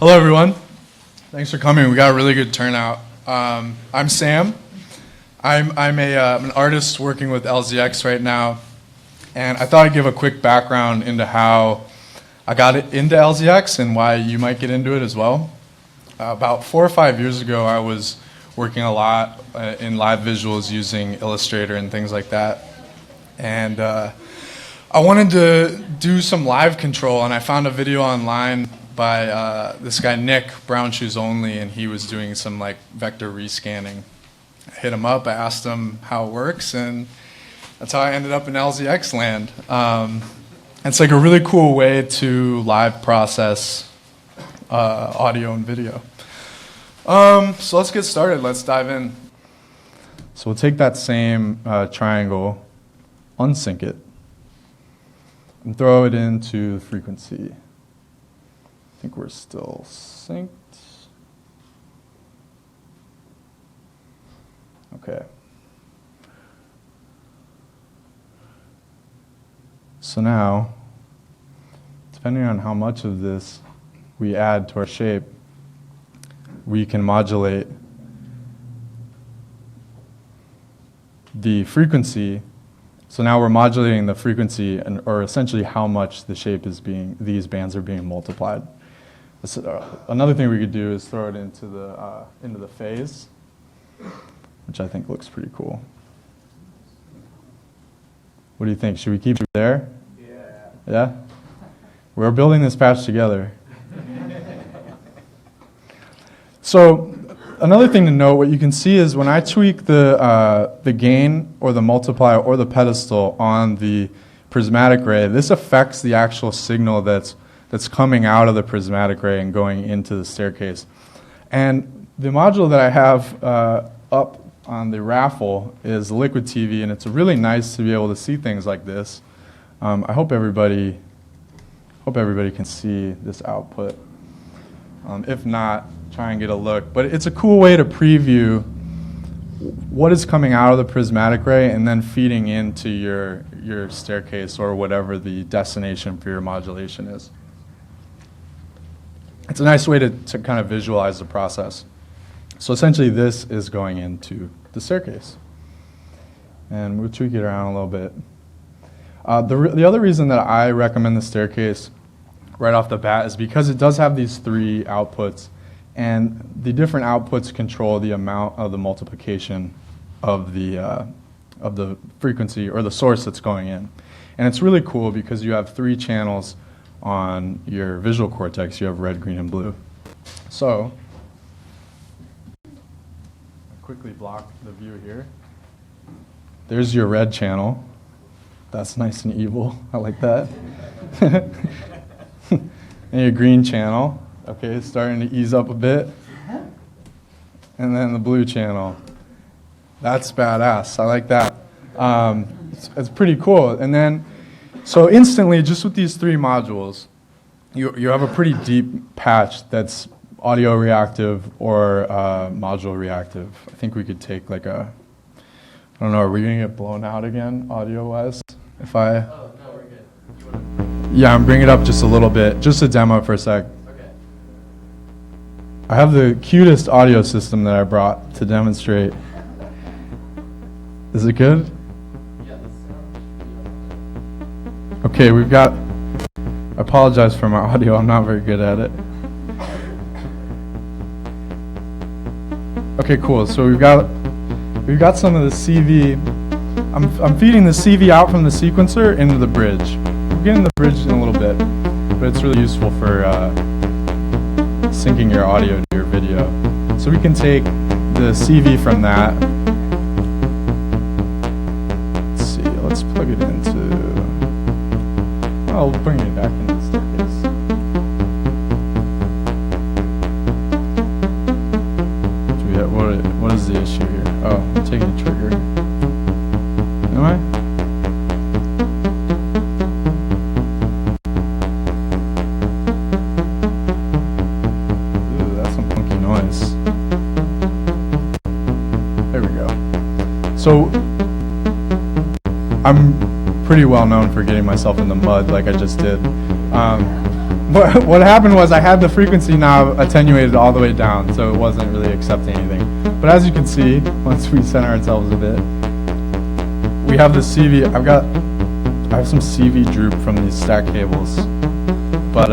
Hello, everyone. Thanks for coming. We got a really good turnout. I'm Sam. I'm an artist working with LZX right now, and I thought I'd give a quick background into how I got into LZX and why you might get into it as well. About 4 or 5 years ago, I was working a lot in live visuals using Illustrator and things like that, and I wanted to do some live control, and I found a video online by this guy Nick, Brown Shoes Only, and he was doing some like vector rescanning. I hit him up, I asked him how it works, and that's how I ended up in LZX land. It's like a really cool way to live process audio and video. So let's get started, let's dive in. So we'll take that same triangle, unsync it, and throw it into frequency. I think we're still synced. Okay. So now, depending on how much of this we add to our shape, we can modulate the frequency. So now we're modulating the frequency, or essentially how much the shape is these bands are being multiplied. Another thing we could do is throw it into the phase, which I think looks pretty cool. What do you think? Should we keep it there? Yeah. Yeah? We're building this patch together. So another thing to note, what you can see is when I tweak the gain or the multiplier or the pedestal on the prismatic ray, this affects the actual signal that's coming out of the prismatic ray and going into the staircase. And the module that I have up on the raffle is Liquid TV, and it's really nice to be able to see things like this. I hope everybody can see this output. If not, try and get a look. But it's a cool way to preview what is coming out of the prismatic ray and then feeding into your staircase or whatever the destination for your modulation is. It's a nice way to kind of visualize the process. So essentially this is going into the staircase. And we'll tweak it around a little bit. The other reason that I recommend the staircase right off the bat is because it does have these 3 outputs, and the different outputs control the amount of the multiplication of the frequency or the source that's going in. And it's really cool because you have 3 channels on your visual cortex. You have red, green, and blue. So I quickly block the view here. There's your red channel. That's nice and evil. I like that. And your green channel. Okay, it's starting to ease up a bit. And then the blue channel. That's badass. I like that. It's pretty cool. And then so instantly, just with these 3 modules, you have a pretty deep patch that's audio reactive or module reactive. I think we could take like I don't know, are we going to get blown out again, audio-wise? Oh, no, we're good. Yeah, I'm bringing it up just a little bit, just a demo for a sec. Okay. I have the cutest audio system that I brought to demonstrate. Is it good? Okay, we've got, I apologize for my audio, I'm not very good at it. Okay, cool, so we've got some of the CV, I'm feeding the CV out from the sequencer into the bridge. We're getting the bridge in a little bit, but it's really useful for syncing your audio to your video. So we can take the CV from that. Let's see, let's plug it into, I'll bring it back into the staircase. What is the issue here? Oh, I'm taking a trigger. Am I? Ooh, that's some funky noise. There we go. So, I'm pretty well known for getting myself in the mud like I just did. what happened was I had the frequency knob attenuated all the way down, so it wasn't really accepting anything. But as you can see, once we center ourselves a bit, we have the CV. I have some CV droop from these stack cables, but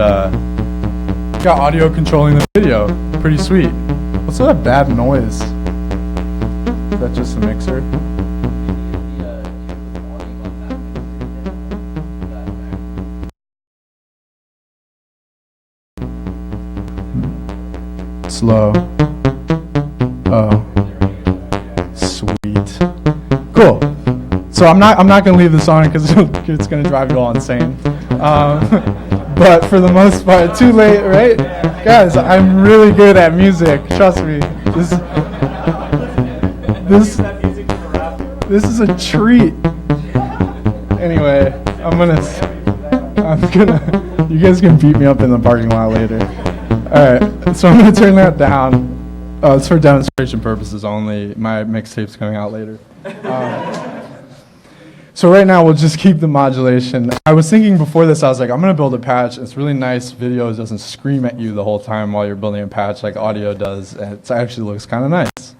got audio controlling the video. Pretty sweet. What's that bad noise? Is that just the mixer? Slow. Oh, sweet. Cool. So I'm not gonna leave this on because it's gonna drive you all insane. But for the most part, too late, right? Guys, I'm really good at music. Trust me. This is a treat. Anyway, you guys can beat me up in the parking lot later. All right, so I'm gonna turn that down. It's for demonstration purposes only. My mixtape's coming out later. So right now we'll just keep the modulation. I was thinking before this, I was like, I'm gonna build a patch. It's really nice. Video doesn't scream at you the whole time while you're building a patch like audio does. And it actually looks kind of nice.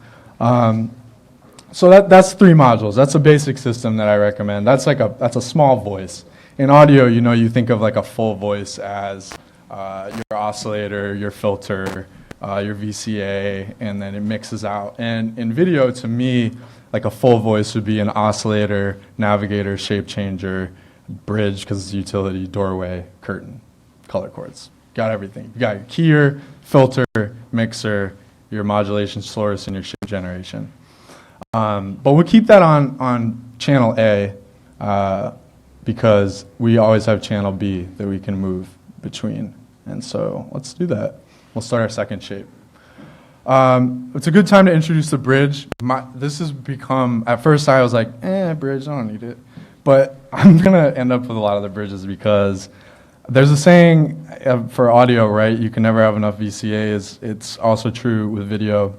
So that's 3 modules. That's a basic system that I recommend. That's a small voice. In audio, you think of like a full voice as your oscillator, your filter, your VCA, and then it mixes out. And in video, to me, like a full voice would be an oscillator, navigator, shape changer, bridge, because it's utility, doorway, curtain, color chords. Got everything. You got your keyer, filter, mixer, your modulation source, and your shape generation. But we'll keep that on channel A because we always have channel B that we can move between. And so let's do that. We'll start our second shape. It's a good time to introduce the bridge. This has become, at first I was like, bridge, I don't need it. But I'm going to end up with a lot of the bridges because there's a saying for audio, right? You can never have enough VCAs. It's also true with video.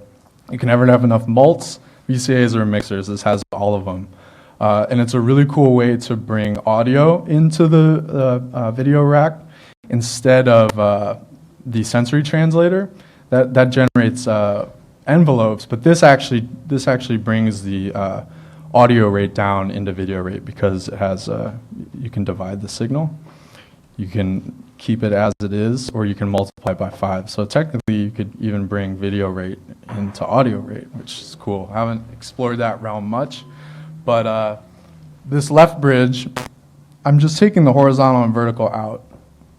You can never have enough mults, VCAs, or mixers. This has all of them. And it's a really cool way to bring audio into the video rack instead of the sensory translator. That generates envelopes, but this actually brings the audio rate down into video rate because it has you can divide the signal. You can keep it as it is, or you can multiply it by 5. So technically, you could even bring video rate into audio rate, which is cool. I haven't explored that realm much, but this left bridge, I'm just taking the horizontal and vertical out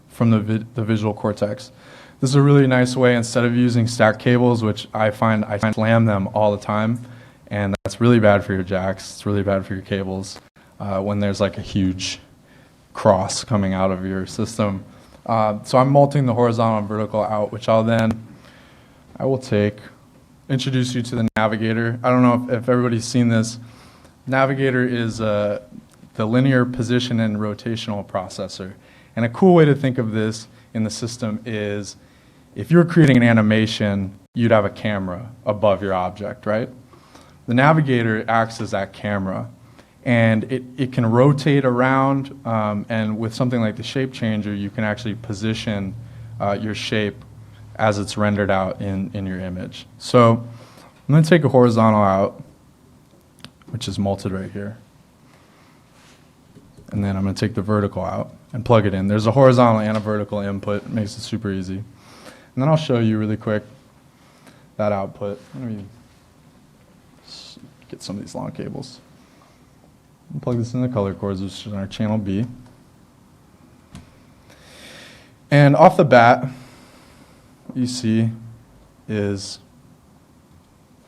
from the visual cortex. This is a really nice way, instead of using stack cables, which I find slam them all the time, and that's really bad for your jacks. It's really bad for your cables when there's like a huge cross coming out of your system. So I'm multing the horizontal and vertical out, which I will introduce you to the Navigator. I don't know if everybody's seen this. Navigator is the linear position and rotational processor. And a cool way to think of this in the system is if you're creating an animation, you'd have a camera above your object, right? The Navigator acts as that camera, and it can rotate around, and with something like the shape changer, you can actually position your shape as it's rendered out in your image. So I'm going to take a horizontal out, which is multed right here. And then I'm going to take the vertical out and plug it in. There's a horizontal and a vertical input. It makes it super easy. And then I'll show you really quick that output. Let me get some of these long cables. I'll plug this in the color chords, which is on our channel B. And off the bat, what you see is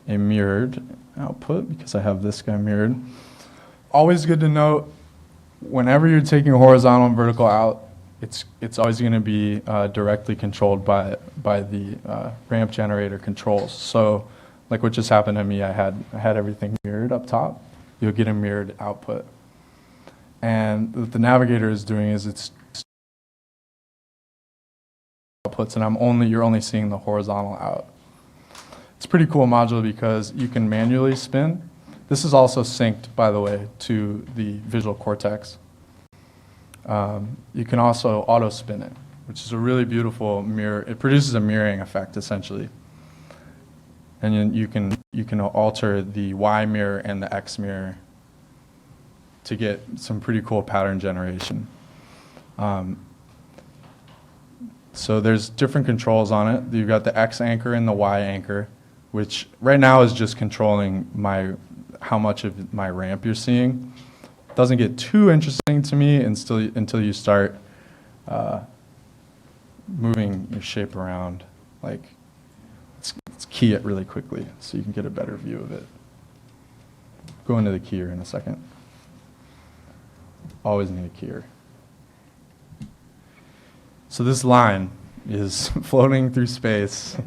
a mirrored output because I have this guy mirrored. Always good to note, whenever you're taking a horizontal and vertical out, it's always going to be directly controlled by the ramp generator controls. So, like what just happened to me, I had everything mirrored up top. You'll get a mirrored output. And what the Navigator is doing is it's outputs, and you're only seeing the horizontal out. It's a pretty cool module because you can manually spin. This is also synced, by the way, to the visual cortex. You can also auto spin it. which is a really beautiful mirror. It produces a mirroring effect, essentially. And then you can alter the Y mirror and the X mirror to get some pretty cool pattern generation. So there's different controls on it. You've got the X anchor and the Y anchor, which right now is just controlling how much of my ramp you're seeing. Doesn't get too interesting to me until you start moving your shape around. Like, let's key it really quickly so you can get a better view of it. Go into the keyer in a second. Always need a keyer. So this line is floating through space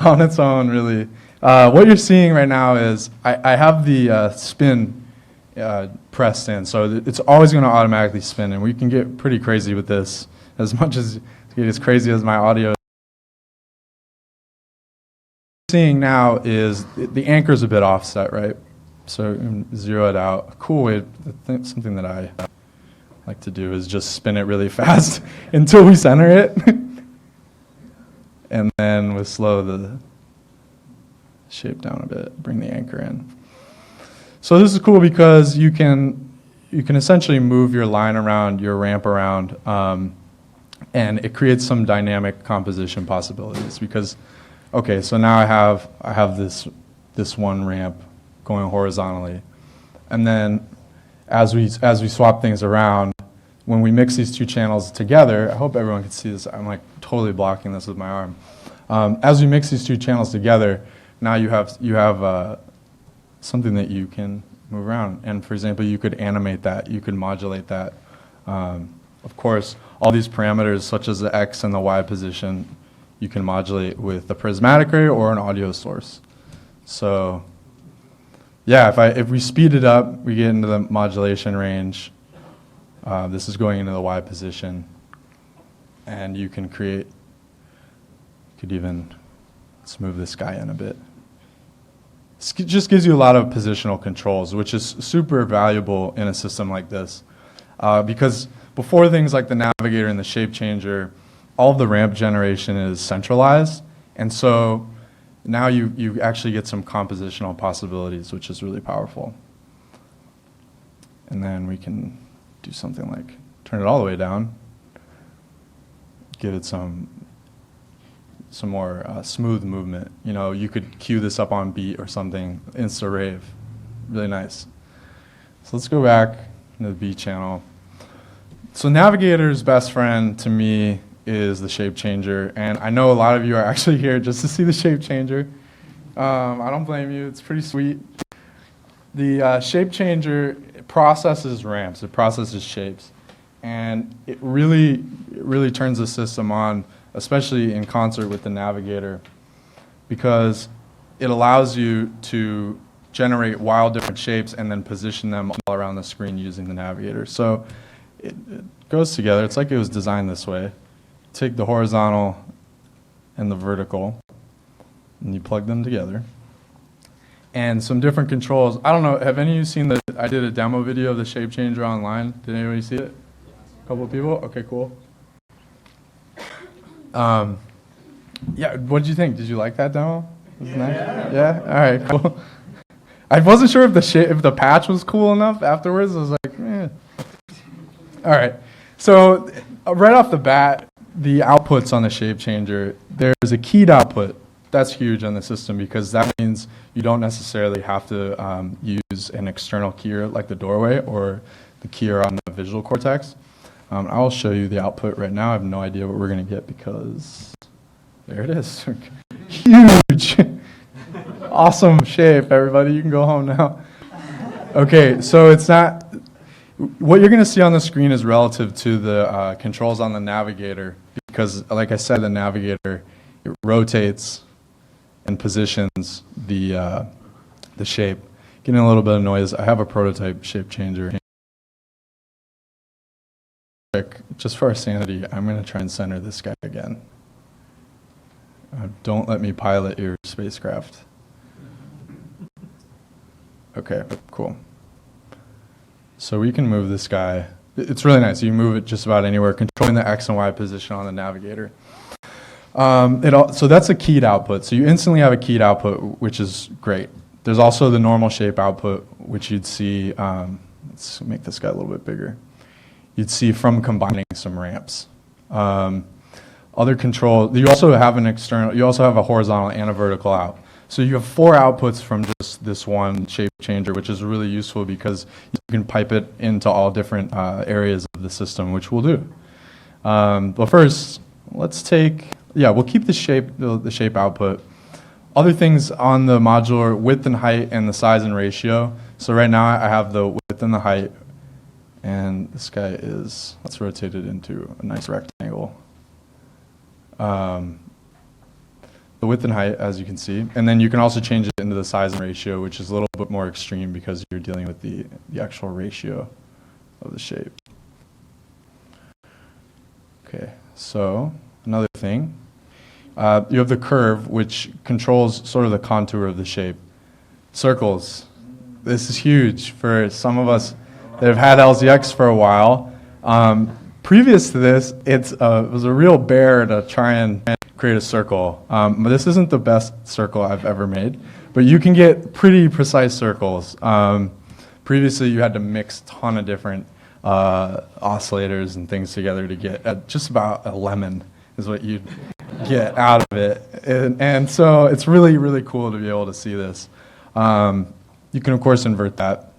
on its own, really. What you're seeing right now is I have the spin pressed in, so it's always going to automatically spin, and we can get pretty crazy with this, as much as crazy as my audio. What you're seeing now is the anchor's a bit offset, right? So zero it out. A cool way, something that I like to do is just spin it really fast until we center it. And then we'll slow the shape down a bit, bring the anchor in. So this is cool because you can essentially move your line around, your ramp around, and it creates some dynamic composition possibilities. Because, okay, so now I have this one ramp going horizontally, and then as we swap things around, when we mix these two channels together, I hope everyone can see this. I'm like totally blocking this with my arm. As we mix these two channels together, now you have something that you can move around. And for example, you could animate that, you could modulate that. Of course, all these parameters, such as the X and the Y position, you can modulate with the prismatic array or an audio source. So yeah, if we speed it up, we get into the modulation range. This is going into the Y position, and you can create, let's move this guy in a bit. It just gives you a lot of positional controls, which is super valuable in a system like this. Because before things like the Navigator and the shape changer, all of the ramp generation is centralized, and so now you actually get some compositional possibilities, which is really powerful. And then we can do something like turn it all the way down, give it some more smooth movement. You know, you could cue this up on beat or something, insta rave, really nice. So let's go back into the beat channel. So Navigator's best friend to me is the shape changer, and I know a lot of you are actually here just to see the shape changer. I don't blame you, it's pretty sweet. The shape changer processes ramps, it processes shapes, and it really turns the system on, especially in concert with the Navigator, because it allows you to generate wild different shapes and then position them all around the screen using the Navigator. So it goes together, it's like it was designed this way. Take the horizontal and the vertical, and you plug them together. And some different controls. I don't know, have any of you seen I did a demo video of the shape changer online. Did anybody see it? A couple of people? Okay, cool. Yeah, what did you think? Did you like that demo? Was it nice? Yeah? All right, cool. I wasn't sure if the patch was cool enough afterwards. I was like, eh. All right, so right off the bat, the outputs on the shape changer, there's a keyed output. That's huge on the system because that means you don't necessarily have to use an external keyer like the doorway or the keyer on the visual cortex. I'll show you the output right now. I have no idea what we're going to get because there it is. Huge. Awesome shape, everybody. You can go home now. Okay, so it's not, what you're going to see on the screen is relative to the controls on the Navigator because, like I said, the Navigator, it rotates and positions the shape. Getting a little bit of noise. I have a prototype shape changer. Just for our sanity, I'm going to try and center this guy again. Don't let me pilot your spacecraft. Okay, cool. So we can move this guy. It's really nice. You can move it just about anywhere, controlling the X and Y position on the Navigator. So that's a keyed output. So you instantly have a keyed output, which is great. There's also the normal shape output, which you'd see, let's make this guy a little bit bigger. You'd see from combining some ramps. Other control, you also have a horizontal and a vertical out. So you have 4 outputs from just this one shape changer, which is really useful because you can pipe it into all different areas of the system, which we'll do. But first, we'll keep the shape output. Other things on the modular, width and height and the size and ratio. So right now I have the width and the height, and this guy let's rotate it into a nice rectangle. The width and height, as you can see. And then you can also change it into the size and ratio, which is a little bit more extreme because you're dealing with the actual ratio of the shape. Okay, so another thing. You have the curve, which controls sort of the contour of the shape. Circles. This is huge for some of us that have had LZX for a while. Previous to this, it was a real bear to try and create a circle. But this isn't the best circle I've ever made, but you can get pretty precise circles. Previously, you had to mix a ton of different oscillators and things together to get just about a lemon is what you'd get out of it. And so it's really, really cool to be able to see this. You can, of course, invert that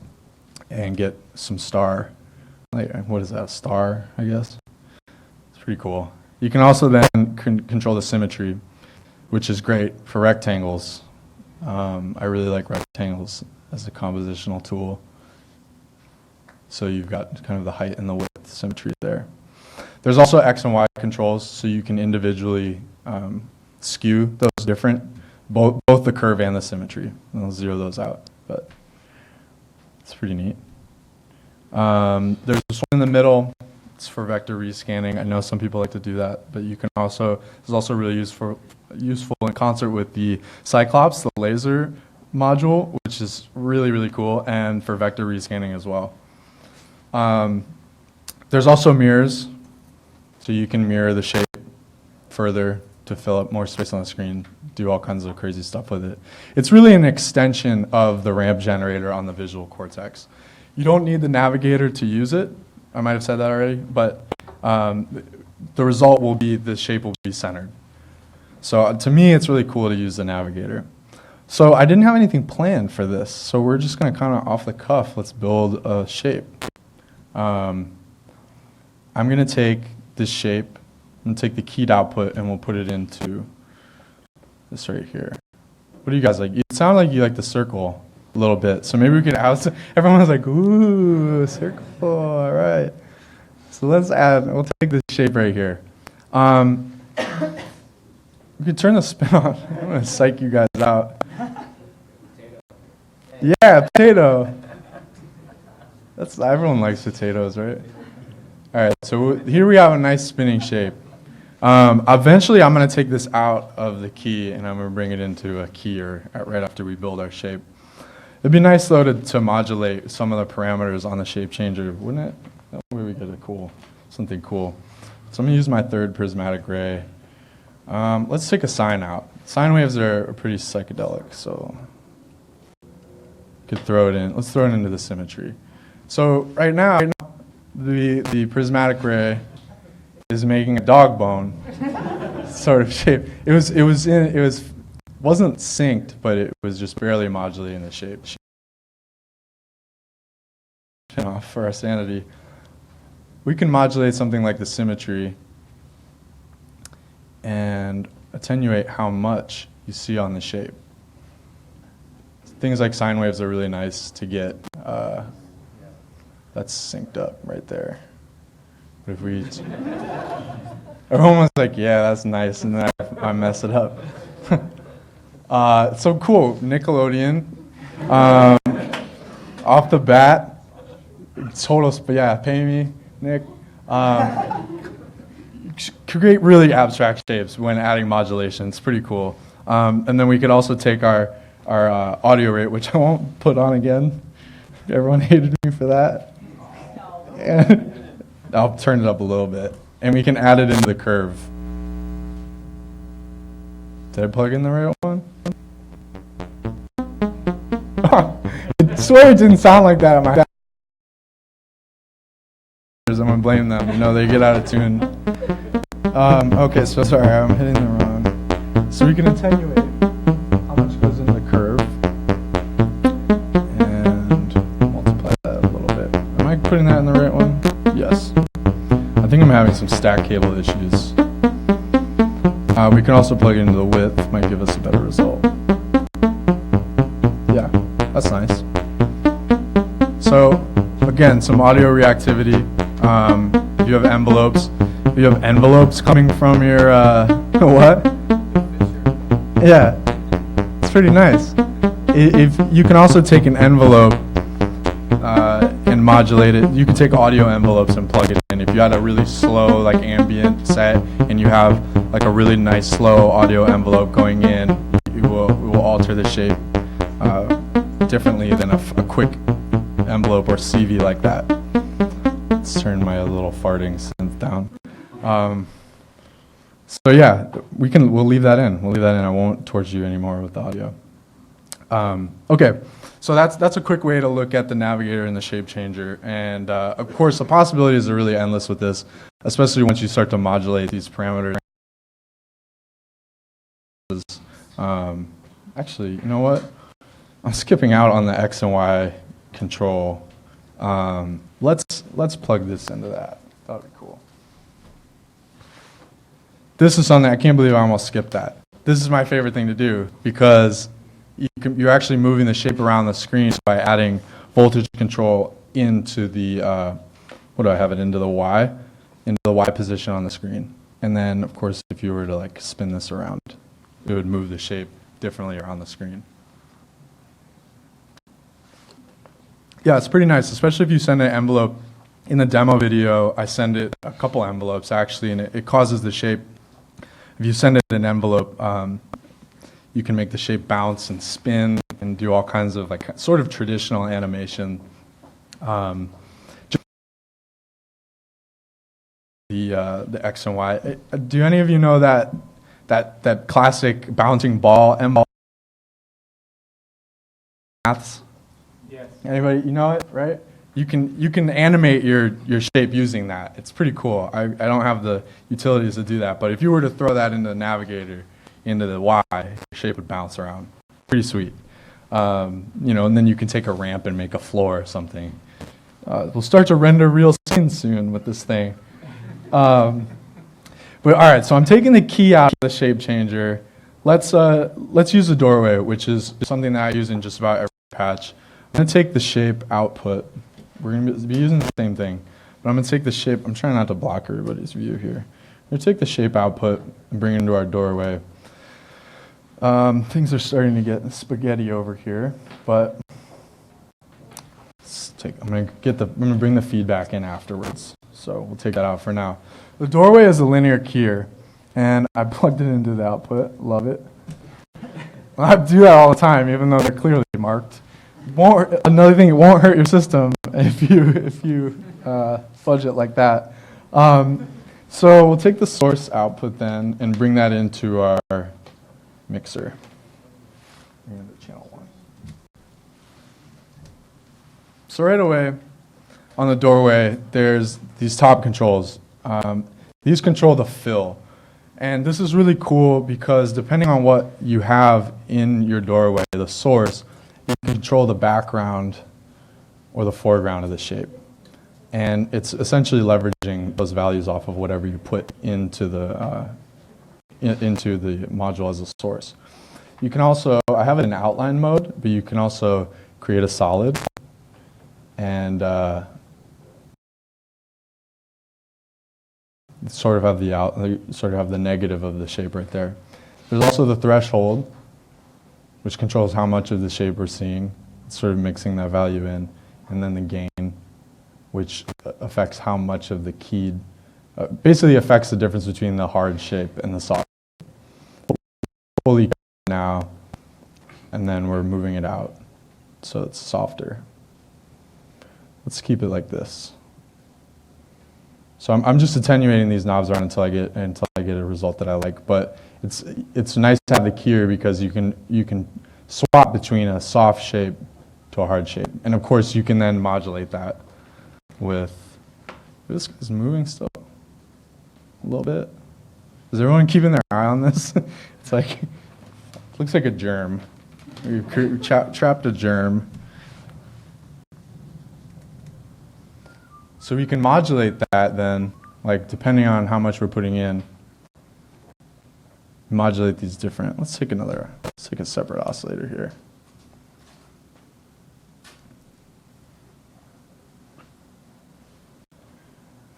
and get some star. What is that, star, I guess? It's pretty cool. You can also then control the symmetry, which is great for rectangles. I really like rectangles as a compositional tool. So you've got kind of the height and the width symmetry there. There's also X and Y controls, so you can individually skew those different, both the curve and the symmetry. And I'll zero those out, but it's pretty neat. There's this one in the middle. It's for vector rescanning. I know some people like to do that, but you can also, it's also really useful in concert with the Cyclops, the laser module, which is really, really cool, and for vector rescanning as well. There's also mirrors, so you can mirror the shape further to fill up more space on the screen, do all kinds of crazy stuff with it. It's really an extension of the ramp generator on the visual cortex. You don't need the Navigator to use it. I might have said that already, but the result will be the shape will be centered. So to me, it's really cool to use the Navigator. So I didn't have anything planned for this, so we're just going to kind of off the cuff, let's build a shape. I'm going to take this shape and take the keyed output and we'll put it into this right here. What do you guys like? It sounded like you like the circle a little bit, so maybe we could add, everyone was like, ooh, circle, all right. So we'll take this shape right here. We could turn the spin on. I'm going to psych you guys out. Yeah, potato. Everyone likes potatoes, right? All right, so here we have a nice spinning shape. Eventually, I'm going to take this out of the key, and I'm going to bring it into a keyer right after we build our shape. It'd be nice, though, to modulate some of the parameters on the shape changer, wouldn't it? That way we get something cool. So I'm going to use my third prismatic ray. Let's take a sine out. Sine waves are pretty psychedelic, so could throw it in. Let's throw it into the symmetry. So right now the prismatic ray is making a dog bone sort of shape. It wasn't synced, but it was just barely modulating the shape. For our sanity, we can modulate something like the symmetry and attenuate how much you see on the shape. Things like sine waves are really nice to get. That's synced up right there. But if we, everyone was like, yeah, that's nice, and then I mess it up. So cool, Nickelodeon. Off the bat, pay me, Nick. Create really abstract shapes when adding modulation. It's pretty cool. And then we could also take our audio rate, which I won't put on again. Everyone hated me for that. I'll turn it up a little bit, and we can add it into the curve. Did I plug in the right one? I swear it didn't sound like that on my. I'm gonna blame them. You know, they get out of tune. Okay, so sorry, I'm hitting the wrong. So we can attenuate how much goes in the curve and multiply that a little bit. Am I putting that in the right one? Yes. I think I'm having some stack cable issues. We can also plug it into the width, might give us a better result. Yeah, that's nice. So again, some audio reactivity. If you have envelopes coming from your what? Yeah, it's pretty nice. If you can also take an envelope and modulate it. You can take audio envelopes and plug it in. If you had a really slow like ambient set and you have like a really nice slow audio envelope going in, it will alter the shape differently than a quick envelope or CV like that. Let's turn my little farting synth down. So yeah, we'll leave that in. I won't torture you anymore with the audio. Okay, so that's a quick way to look at the Navigator and the shape changer. And of course, the possibilities are really endless with this, especially once you start to modulate these parameters. Actually, you know what? I'm skipping out on the X and Y control. Let's plug this into that. That would be cool. This is something I can't believe I almost skipped that. This is my favorite thing to do because you're actually moving the shape around the screen by adding voltage control into the what do I have it into the Y position on the screen. And then of course if you were to like spin this around, it would move the shape differently around the screen. Yeah, it's pretty nice, especially if you send an envelope. In the demo video, I send it a couple envelopes actually, and it causes the shape. If you send it an envelope, you can make the shape bounce and spin and do all kinds of like sort of traditional animation. The X and Y. Do any of you know that classic bouncing ball M-ball maths? Yes. Anybody, you know it, right? You can animate your shape using that. It's pretty cool. I don't have the utilities to do that, but if you were to throw that into the Navigator, into the Y, your shape would bounce around. Pretty sweet. You know, and then you can take a ramp and make a floor or something. We'll start to render real scenes soon with this thing. But all right, so I'm taking the key out of the shape changer. Let's use the doorway, which is something that I use in just about every patch. I'm going to take the shape output. We're going to be using the same thing, but I'm going to take the shape. I'm trying not to block everybody's view here. I'm going to take the shape output and bring it into our doorway. Things are starting to get spaghetti over here, but I'm going to bring the feedback in afterwards. So we'll take that out for now. The doorway is a linear keyer, and I plugged it into the output. Love it. I do that all the time, even though they're clearly marked. Another thing, it won't hurt your system if you fudge it like that. So we'll take the source output then and bring that into our mixer. Bring it to channel 1. So right away on the doorway, there's these top controls. These control the fill. And this is really cool because depending on what you have in your doorway, the source, you can control the background or the foreground of the shape. And it's essentially leveraging those values off of whatever you put into the module as a source. You can also, I have it in outline mode, but you can also create a solid and sort of have the negative of the shape right there. There's also the threshold, which controls how much of the shape we're seeing. It's sort of mixing that value in. And then the gain, which affects how much of the keyed, basically affects the difference between the hard shape and the soft. Fully now, and then we're moving it out so it's softer. Let's keep it like this. So I'm just attenuating these knobs around until I get a result that I like. But it's nice to have the keyer because you can swap between a soft shape to a hard shape, and of course you can then modulate that with. This guy's moving still a little bit. Is everyone keeping their eye on this? It's like, looks like a germ. We've trapped a germ. So we can modulate that then, like depending on how much we're putting in. Modulate these different. Let's take a separate oscillator here.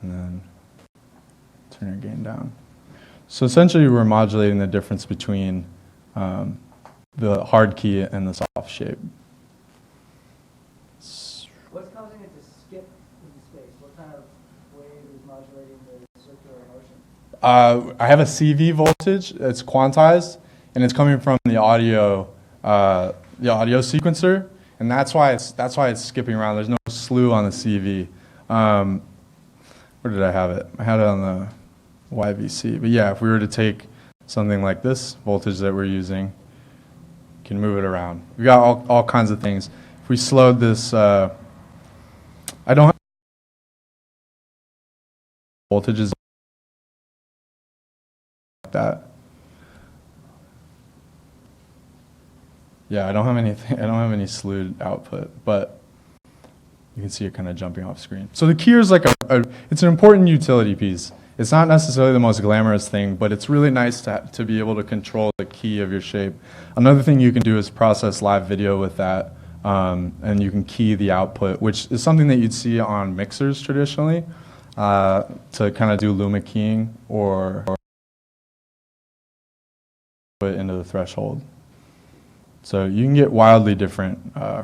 And then turn our gain down. So essentially we're modulating the difference between the hard key and the soft shape. What's causing it to skip into space? What kind of wave is modulating the circular motion? I have a CV voltage. It's quantized, and it's coming from the audio sequencer, and that's why it's skipping around. There's no slew on the CV. Where did I have it? I had it on the YVC. But yeah, if we were to take something like this voltage that we're using, we can move it around. We got all kinds of things. If we slowed this, I don't have voltages like that. Yeah, I don't have anything. I don't have any slewed output, but you can see it kind of jumping off screen. So the keyer is like it's an important utility piece. It's not necessarily the most glamorous thing, but it's really nice to be able to control the key of your shape. Another thing you can do is process live video with that, and you can key the output, which is something that you'd see on mixers traditionally, to kind of do luma keying or put into the threshold. So you can get wildly different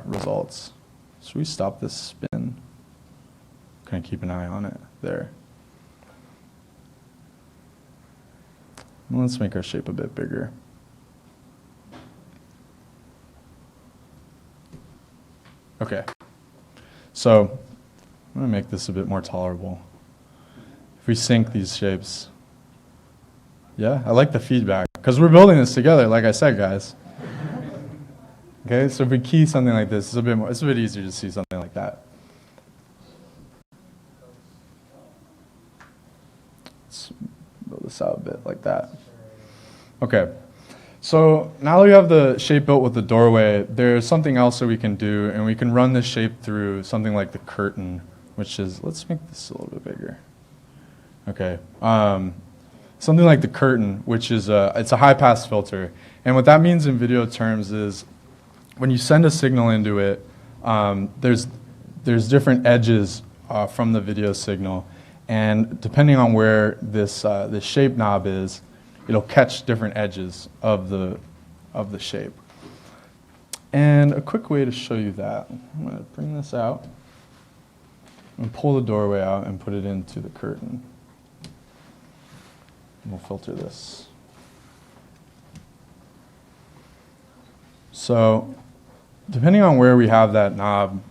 results. Should we stop this spin? Kind of keep an eye on it there. And let's make our shape a bit bigger. Okay. So I'm going to make this a bit more tolerable. If we sync these shapes. Yeah, I like the feedback because we're building this together, like I said, guys. Okay, so if we key something like this, it's a bit easier to see something like that. Let's build this out a bit like that. Okay, so now that we have the shape built with the doorway, there's something else that we can do, and we can run this shape through something like the curtain, which is, let's make this a little bit bigger. Okay, something like the curtain, which is it's a high-pass filter, and what that means in video terms is when you send a signal into it, there's different edges from the video signal, and depending on where this shape knob is, it'll catch different edges of the shape. And a quick way to show you that, I'm going to bring this out and pull the doorway out and put it into the curtain. And we'll filter this. So depending on where we have that knob,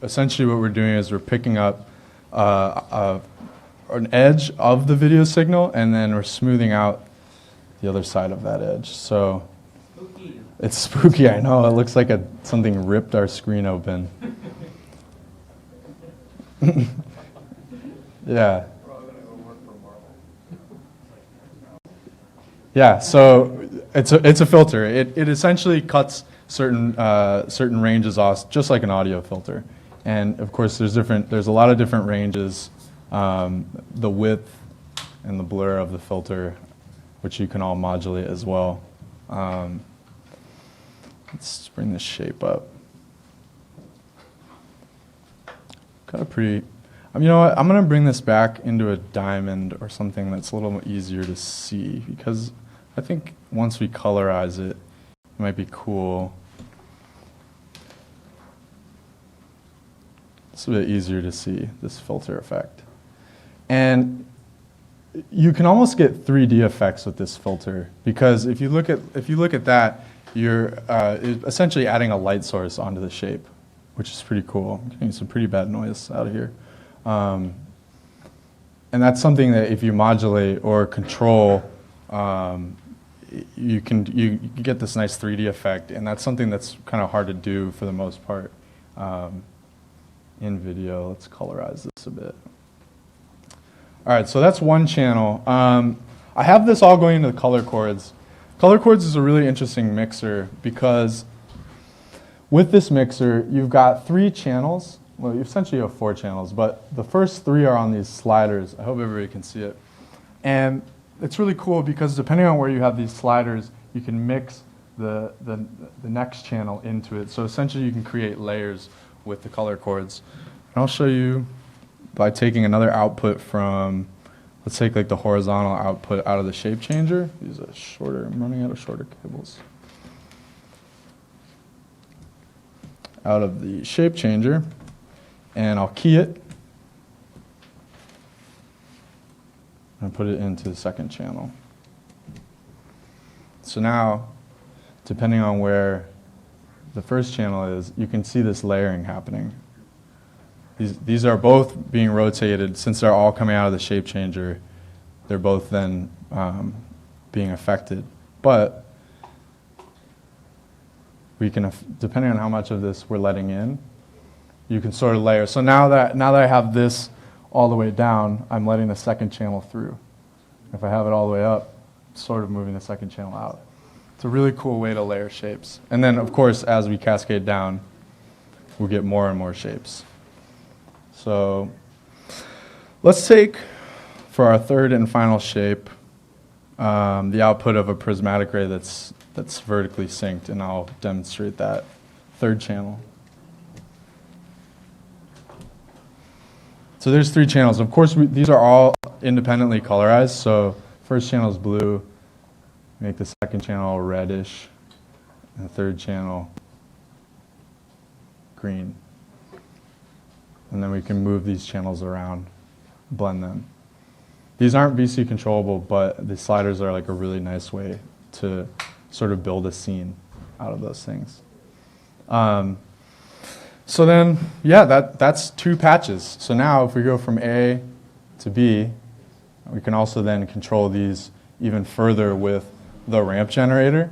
essentially what we're doing is we're picking up an edge of the video signal, and then we're smoothing out the other side of that edge. So Spooky. It's spooky, I know. It looks like something ripped our screen open. Yeah. Yeah, so it's a filter. It essentially cuts certain ranges off, just like an audio filter. And of course, there's a lot of different ranges. The width and the blur of the filter, which you can all modulate as well. Let's bring this shape up. Got a pretty. You know what? I'm going to bring this back into a diamond or something that's a little easier to see, because I think once we colorize it, it might be cool. It's a bit easier to see this filter effect. And you can almost get 3D effects with this filter, because if you look at that, you're essentially adding a light source onto the shape, which is pretty cool. I'm getting some pretty bad noise out of here. and that's something that if you modulate or control, you get this nice 3D effect, and that's something that's kind of hard to do for the most part in video. Let's colorize this a bit. All right, so that's one channel. I have this all going into the color chords. Color chords is a really interesting mixer because with this mixer, you've got 3 channels. Well, you essentially have 4 channels, but the first 3 are on these sliders. I hope everybody can see it. And it's really cool because depending on where you have these sliders, you can mix the next channel into it. So essentially you can create layers with the color chords. And I'll show you by taking another output from, let's take like the horizontal output out of the shape changer. Use a shorter, I'm running out of shorter cables. Out of the shape changer, and I'll key it and put it into the second channel. So now, depending on where the first channel is, you can see this layering happening. These are both being rotated. Since they're all coming out of the shape changer, they're both then being affected. But we can, depending on how much of this we're letting in, you can sort of layer. So now that I have this all the way down, I'm letting the second channel through. If I have it all the way up, sort of moving the second channel out. It's a really cool way to layer shapes. And then, of course, as we cascade down, we get more and more shapes. So let's take, for our third and final shape, the output of a prismatic ray that's vertically synced, and I'll demonstrate that. Third channel. So there's 3 channels. Of course, these are all independently colorized. So first channel is blue. Make the second channel reddish, and the third channel green. And then we can move these channels around, blend them. These aren't VC controllable, but the sliders are like a really nice way to sort of build a scene out of those things. So then, yeah, that's 2 patches. So now if we go from A to B, we can also then control these even further with the ramp generator.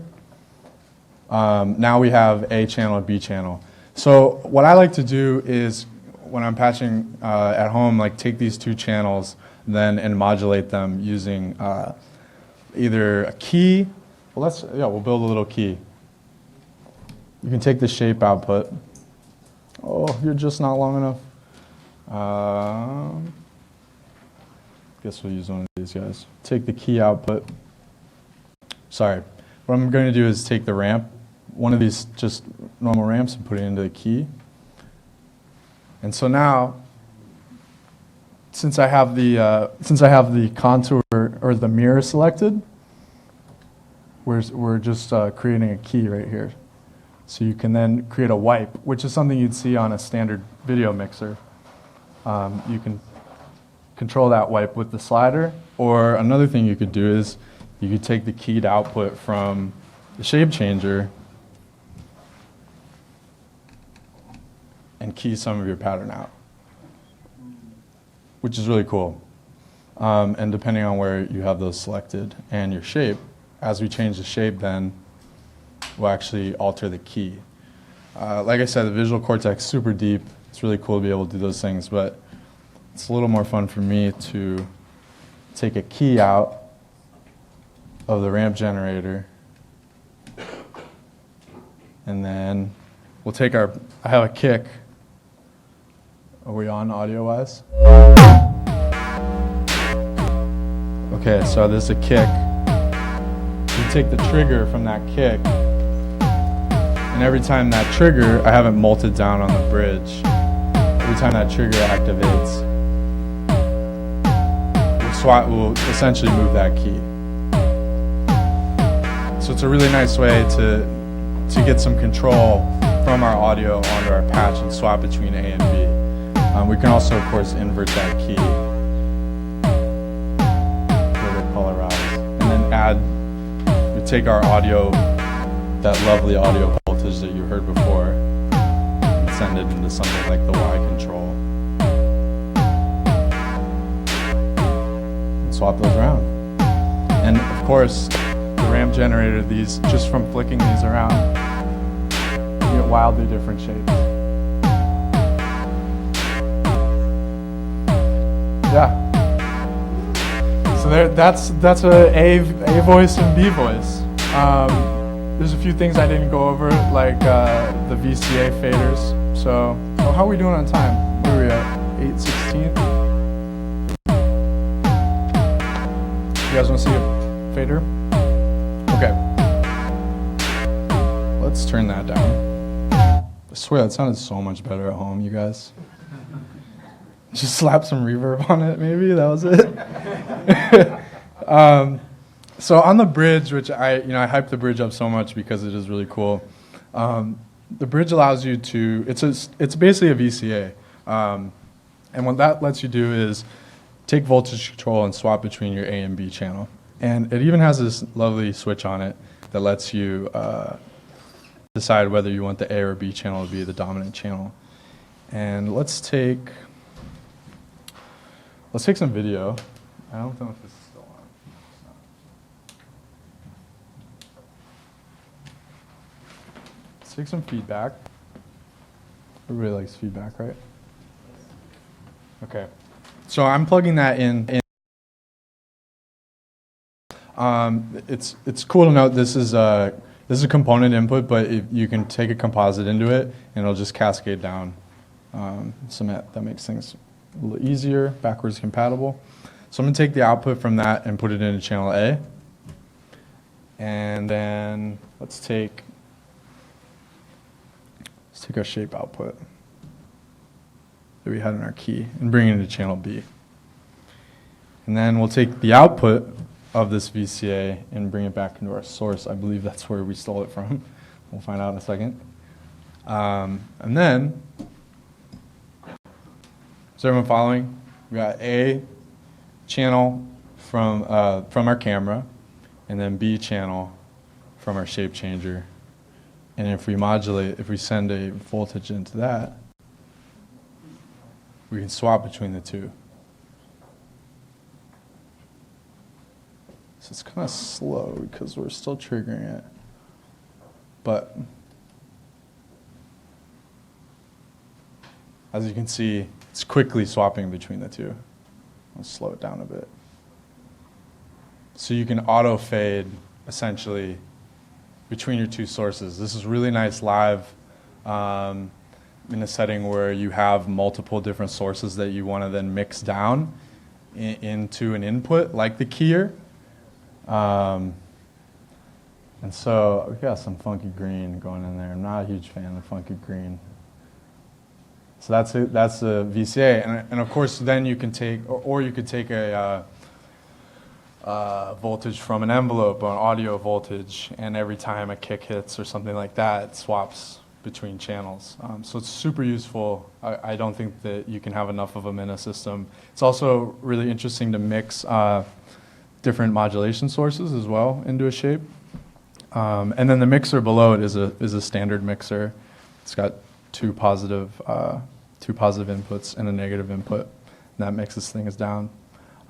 Now we have A channel, B channel. So what I like to do is, when I'm patching at home, like take these 2 channels then and modulate them using either a key. Well, we'll build a little key. You can take the shape output. Oh, you're just not long enough. Guess we'll use one of these guys. Take the key output. Sorry. What I'm going to do is take the ramp, one of these just normal ramps, and put it into the key. And so now, since I have the contour or the mirror selected, we're just creating a key right here. So you can then create a wipe, which is something you'd see on a standard video mixer. You can control that wipe with the slider, or another thing you could do is you could take the keyed output from the shape changer and key some of your pattern out, which is really cool. And depending on where you have those selected and your shape, as we change the shape, then we'll actually alter the key. Like I said, the visual cortex is super deep. It's really cool to be able to do those things, but it's a little more fun for me to take a key out of the ramp generator, and then we'll take I have a kick. Are we on audio-wise? Okay, so there's a kick. You take the trigger from that kick, and every time that trigger, I have it molted down on the bridge. Every time that trigger activates, we'll essentially move that key. So it's a really nice way to get some control from our audio onto our patch and swap between A and B. We can also, of course, invert that key, further colorize, and then we take our audio, that lovely audio voltage that you heard before, and send it into something like the Y control. swap those around. And of course, the ramp generator, these, just from flicking these around, you get wildly different shapes. Yeah. So that's a voice and B voice. There's a few things I didn't go over, like the VCA faders. So, how are we doing on time? Where are we at? 8:16? You guys want to see a fader? Okay. Let's turn that down. I swear that sounded so much better at home, you guys. Just slap some reverb on it, maybe. That was it. So on the bridge, which I hype the bridge up so much because it is really cool. The bridge allows you to. It's basically a VCA, and what that lets you do is take voltage control and swap between your A and B channel. And it even has this lovely switch on it that lets you decide whether you want the A or B channel to be the dominant channel. And let's take some video. I don't know if this is still on. Let's take some feedback. Everybody likes feedback, right? Okay. So I'm plugging that in. It's cool to note this is a component input, but you can take a composite into it, and it'll just cascade down. So that makes things a little easier, backwards compatible. So I'm going to take the output from that and put it into channel A. And then let's take our shape output that we had in our key and bring it into channel B. And then we'll take the output of this VCA and bring it back into our source. I believe that's where we stole it from. We'll find out in a second. And then, is everyone following? We got A channel from our camera, and then B channel from our shape changer. And if we modulate, if we send a voltage into that, we can swap between the two. So it's kind of slow because we're still triggering it. But as you can see, it's quickly swapping between the two. I'll slow it down a bit. So you can auto fade essentially between your two sources. This is really nice live in a setting where you have multiple different sources that you want to then mix down into an input like the keyer. And so we got some funky green going in there. I'm not a huge fan of funky green. So that's a VCA, and of course then you can take, or you could take a voltage from an envelope or an audio voltage, and every time a kick hits or something like that, it swaps between channels. So it's super useful. I don't think that you can have enough of them in a system. It's also really interesting to mix different modulation sources as well into a shape. And then the mixer below it is a standard mixer. It's got two positive inputs and a negative input, and that mixes things down.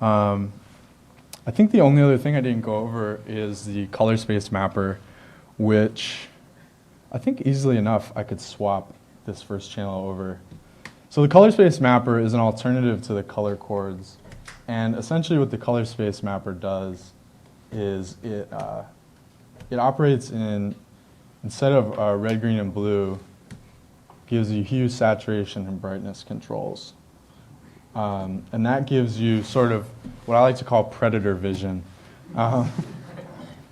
I think the only other thing I didn't go over is the color space mapper, which I think easily enough I could swap this first channel over. So the color space mapper is an alternative to the color chords, and essentially what the color space mapper does is it operates instead of red, green, and blue, gives you hue, saturation, and brightness controls. And that gives you sort of what I like to call predator vision,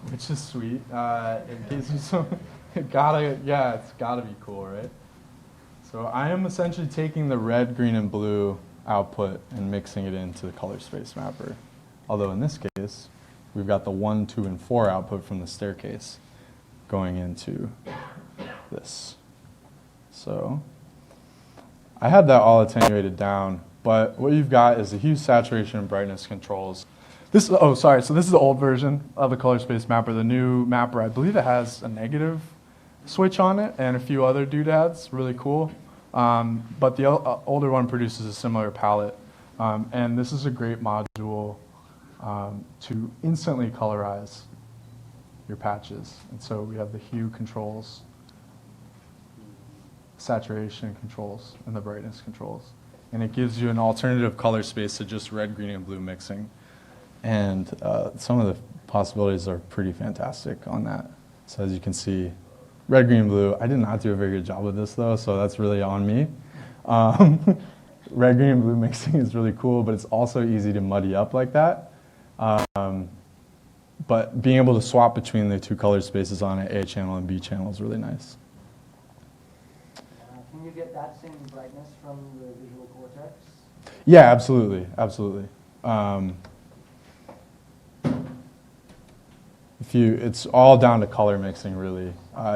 which is sweet. It gives you some, it's gotta be cool, right? So I am essentially taking the red, green, and blue output and mixing it into the color space mapper. Although in this case, we've got the 1, 2, and 4 output from the staircase going into this. So I had that all attenuated down, but what you've got is the hue, saturation, and brightness controls. So this is the old version of the color space mapper. The new mapper, I believe it has a negative switch on it and a few other doodads, really cool. But the older one produces a similar palette. And this is a great module to instantly colorize your patches. And so we have the hue controls, saturation controls, and the brightness controls. And it gives you an alternative color space to just red, green, and blue mixing. And some of the possibilities are pretty fantastic on that. So as you can see, red, green, blue. I did not do a very good job with this though, so that's really on me. Red, green, and blue mixing is really cool, but it's also easy to muddy up like that. But being able to swap between the two color spaces on an A channel and B channel is really nice. Can you get that same brightness from the visual cortex? Yeah, absolutely, absolutely. It's all down to color mixing, really.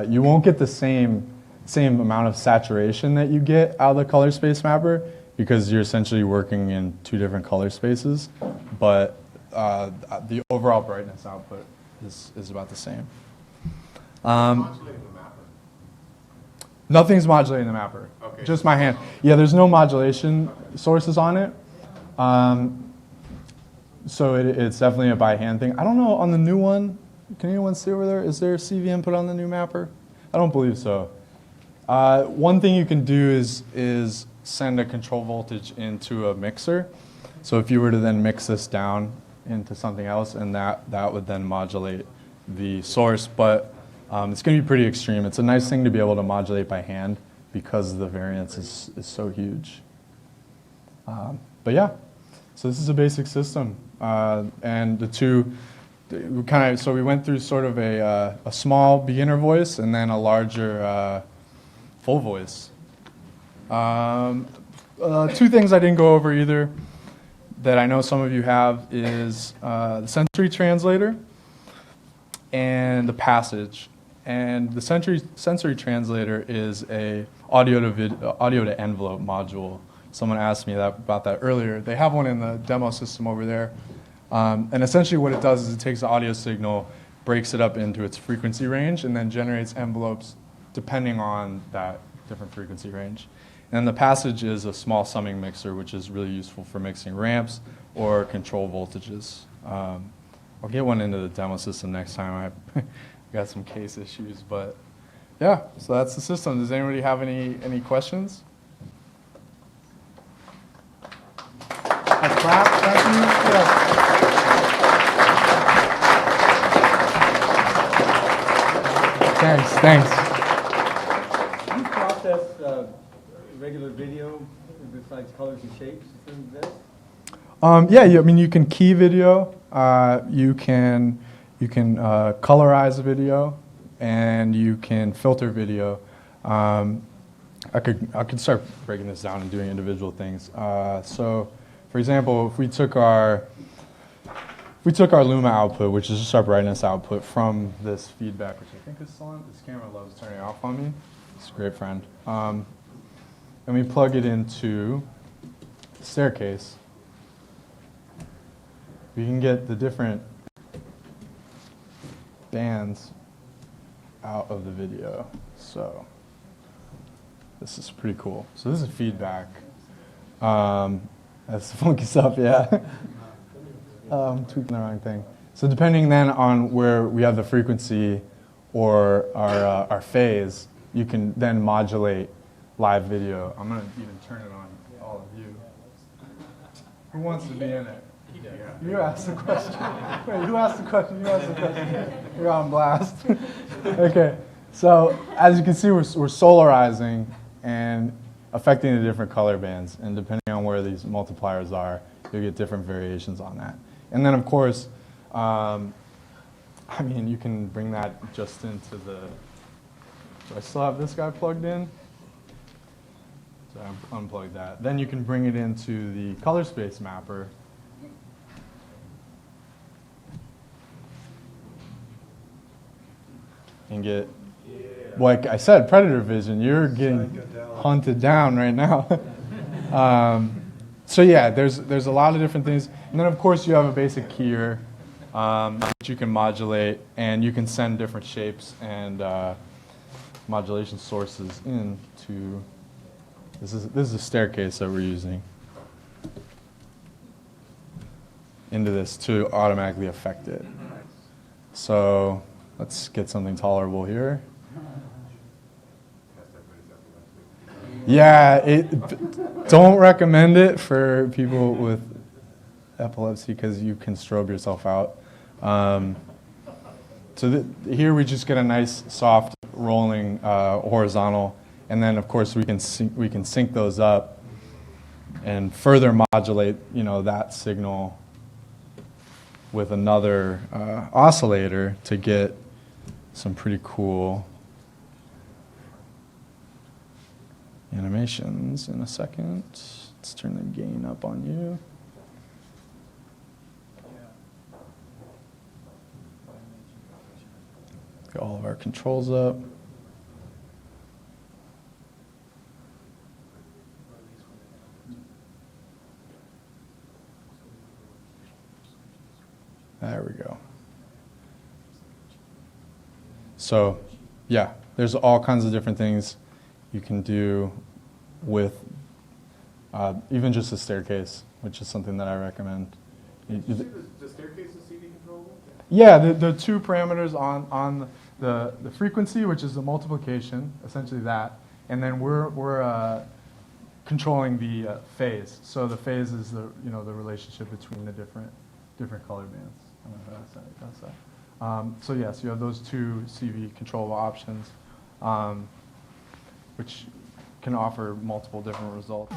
You won't get the same amount of saturation that you get out of the color space mapper because you're essentially working in two different color spaces, but the overall brightness output is about the same. Nothing's modulating the mapper. Okay. Just my hand. Yeah, there's no modulation sources on it. So it's definitely a by hand thing. I don't know on the new one. Can anyone see over there? Is there CV input on the new mapper? I don't believe so. One thing you can do is send a control voltage into a mixer. So if you were to then mix this down into something else, and that would then modulate the source, but it's going to be pretty extreme. It's a nice thing to be able to modulate by hand because the variance is so huge. But yeah, so this is a basic system, and the two. So we went through sort of a small beginner voice and then a larger full voice. Two things I didn't go over either that I know some of you have is the sensory translator and the passage. And the sensory translator is a audio to envelope module. Someone asked me about that earlier. They have one in the demo system over there. And essentially what it does is it takes the audio signal, breaks it up into its frequency range, and then generates envelopes depending on that different frequency range. And the passage is a small summing mixer, which is really useful for mixing ramps or control voltages. I'll get one into the demo system next time. I got some case issues, but yeah, so that's the system. Does anybody have any questions? A clap, thank you. Yeah. Thanks. Do you process regular video besides colors and shapes in this? Yeah, I mean, you can key video, you can colorize a video, and you can filter video. I could start breaking this down and doing individual things. So, for example, if we took our Luma output, which is just our brightness output from this feedback, which I think is still on. This camera loves turning off on me. It's a great friend. And we plug it into the staircase. We can get the different bands out of the video. So this is pretty cool. So this is feedback. That's funky stuff, yeah. Tweaking the wrong thing. So depending then on where we have the frequency or our phase, you can then modulate live video. I'm going to even turn it on all of you. Who wants to be in it? You asked the question. Wait, who asked the question? You asked the question. You're on blast. Okay, so as you can see, we're solarizing and affecting the different color bands. And depending on where these multipliers are, you'll get different variations on that. And then, of course, I mean, you can bring that just into the... Do I still have this guy plugged in? So I unplugged that. Then you can bring it into the color space mapper. And get, like I said, predator vision. You're getting hunted down right now. So yeah, there's a lot of different things. And then of course you have a basic keyer that you can modulate, and you can send different shapes and modulation sources into. This is a staircase that we're using. into this to automatically affect it. So let's get something tolerable here. Yeah, don't recommend it for people with epilepsy because you can strobe yourself out. Here we just get a nice soft rolling horizontal, and then of course we can sync those up and further modulate, that signal with another oscillator to get some pretty cool animations in a second. Let's turn the gain up on you. Get all of our controls up. There we go. So, yeah, there's all kinds of different things you can do with even just a staircase, which is something that I recommend. The staircase is CD controllable? Yeah, the two parameters on the frequency, which is the multiplication, essentially that, and then we're controlling the phase. So the phase is the relationship between the different color bands. I don't know if that's that. So yes, you have those two CV controllable options, which can offer multiple different results.